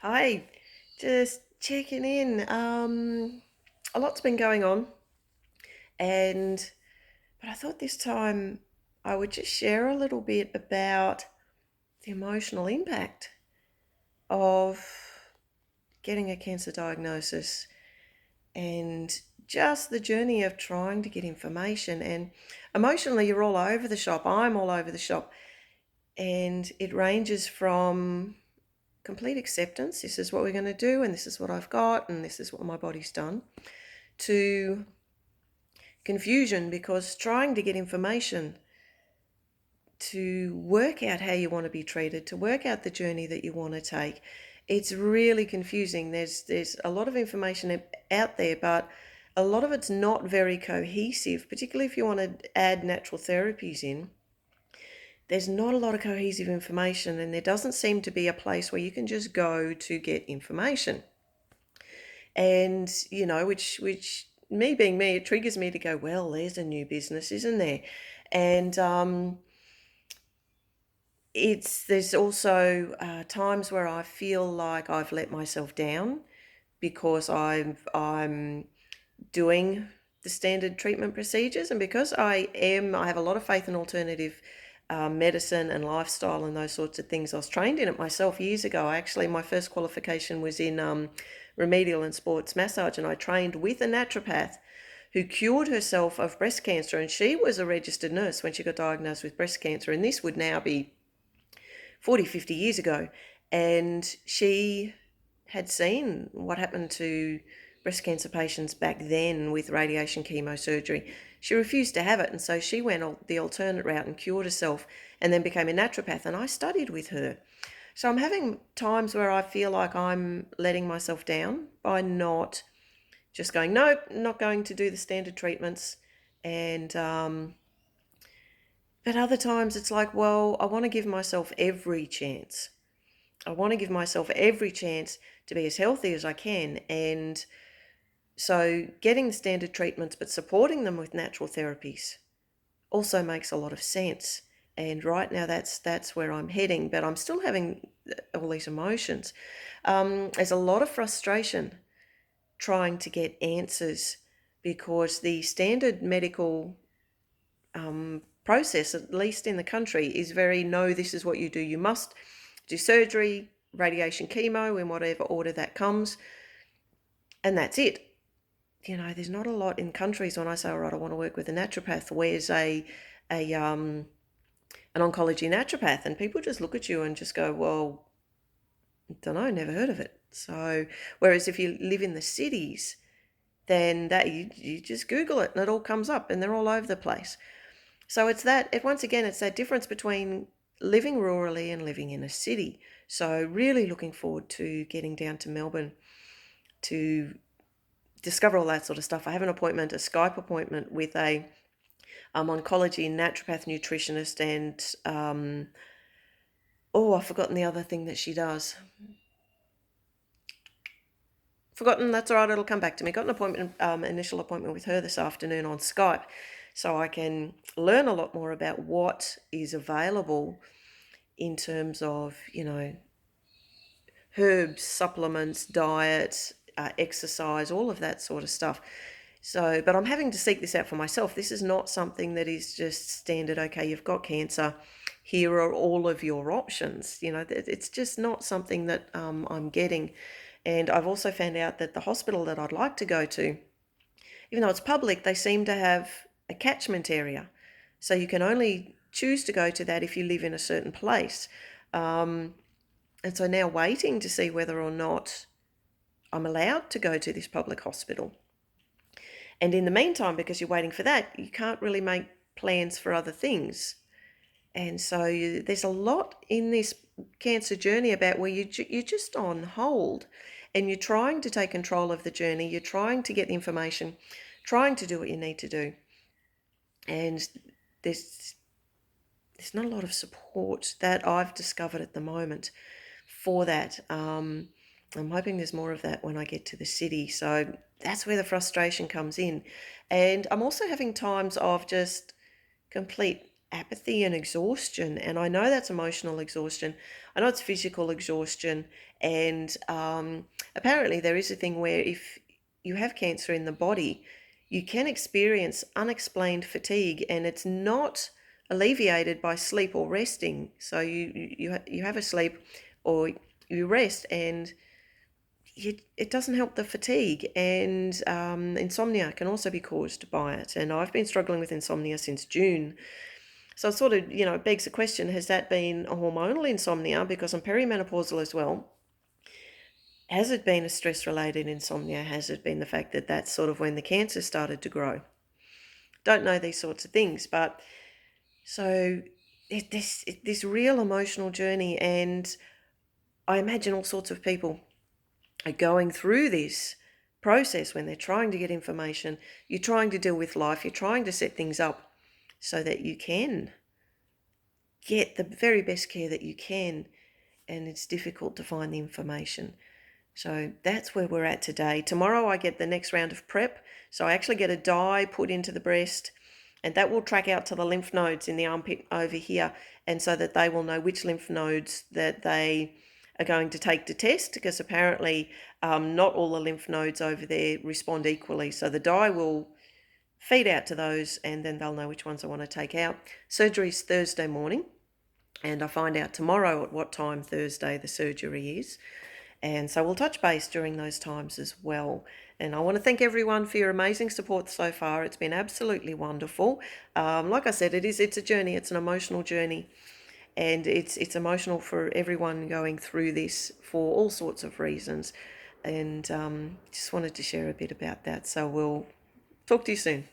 Hi, just checking in. A lot's been going on, and but I thought this time I would just share a little bit about the emotional impact of getting a cancer diagnosis and just the journey of trying to get information. And emotionally, you're all over the shop. I'm all over the shop, and it ranges from complete acceptance, this is what we're going to do, and this is what I've got, and this is what my body's done, to confusion because trying to get information to work out how you want to be treated, to work out the journey that you want to take, it's really confusing. There's a lot of information out there, but a lot of it's not very cohesive, particularly if you want to add natural therapies in. There's not a lot of cohesive information, and there doesn't seem to be a place where you can just go to get information. And which me being me, it triggers me to go, well, there's a new business, isn't there? And there's also times where I feel like I've let myself down because I'm doing the standard treatment procedures, and because I have a lot of faith in alternative medicine and lifestyle and those sorts of things. I was trained in it myself years ago. Actually, my first qualification was in remedial and sports massage, and I trained with a naturopath who cured herself of breast cancer, and she was a registered nurse when she got diagnosed with breast cancer, and this would now be 40, 50 years ago. And she had seen what happened to breast cancer patients back then with radiation chemosurgery. She refused to have it, and so she went the alternate route and cured herself and then became a naturopath, and I studied with her. So I'm having times where I feel like I'm letting myself down by not just going, nope, not going to do the standard treatments. And but other times it's like, well, I want to give myself every chance. I want to give myself every chance to be as healthy as I can. And so getting the standard treatments but supporting them with natural therapies also makes a lot of sense. And right now that's where I'm heading, but I'm still having all these emotions. There's a lot of frustration trying to get answers because the standard medical process, at least in the country, is very, no, this is what you do. You must do surgery, radiation, chemo, in whatever order that comes, and that's it. There's not a lot in countries when I say, all right, I want to work with a naturopath, where's an oncology naturopath, and people just look at you and just go, well, don't know, never heard of it. So, whereas if you live in the cities, then that you just Google it and it all comes up, and they're all over the place. So once again, it's that difference between living rurally and living in a city. So really looking forward to getting down to Melbourne to discover all that sort of stuff. I have a Skype appointment with a oncology naturopath nutritionist, and I've forgotten the other thing that she does. Forgotten, that's all right, it'll come back to me. Got an initial appointment with her this afternoon on Skype, so I can learn a lot more about what is available in terms of, herbs, supplements, diet, exercise, all of that sort of stuff. So, but I'm having to seek this out for myself. This is not something that is just standard, okay, you've got cancer, here are all of your options. It's just not something that I'm getting. And I've also found out that the hospital that I'd like to go to, even though it's public, they seem to have a catchment area. So you can only choose to go to that if you live in a certain place. And so now waiting to see whether or not I'm allowed to go to this public hospital. And in the meantime, because you're waiting for that, you can't really make plans for other things. And so there's a lot in this cancer journey about where you're just on hold and you're trying to take control of the journey. You're trying to get the information, trying to do what you need to do. And there's not a lot of support that I've discovered at the moment for that. I'm hoping there's more of that when I get to the city. So that's where the frustration comes in. And I'm also having times of just complete apathy and exhaustion. And I know that's emotional exhaustion. I know it's physical exhaustion. And apparently, there is a thing where if you have cancer in the body, you can experience unexplained fatigue, and it's not alleviated by sleep or resting. So you have a sleep or you rest, and it doesn't help the fatigue. And insomnia can also be caused by it. And I've been struggling with insomnia since June. So it sort of, it begs the question, has that been a hormonal insomnia because I'm perimenopausal as well? Has it been a stress-related insomnia? Has it been the fact that that's sort of when the cancer started to grow? Don't know these sorts of things, but so this real emotional journey, and I imagine all sorts of people are going through this process when they're trying to get information. You're trying to deal with life. You're trying to set things up so that you can get the very best care that you can, and it's difficult to find the information. So that's where we're at today. Tomorrow I get the next round of prep. So I actually get a dye put into the breast, and that will track out to the lymph nodes in the armpit over here, and so that they will know which lymph nodes that they are going to take to test, because apparently not all the lymph nodes over there respond equally. So the dye will feed out to those, and then they'll know which ones I want to take out. Surgery's Thursday morning, and I find out tomorrow at what time Thursday the surgery is. And so we'll touch base during those times as well. And I want to thank everyone for your amazing support so far. It's been absolutely wonderful. Like I said, it's a journey. It's an emotional journey, and it's emotional for everyone going through this for all sorts of reasons. And just wanted to share a bit about that. So we'll talk to you soon.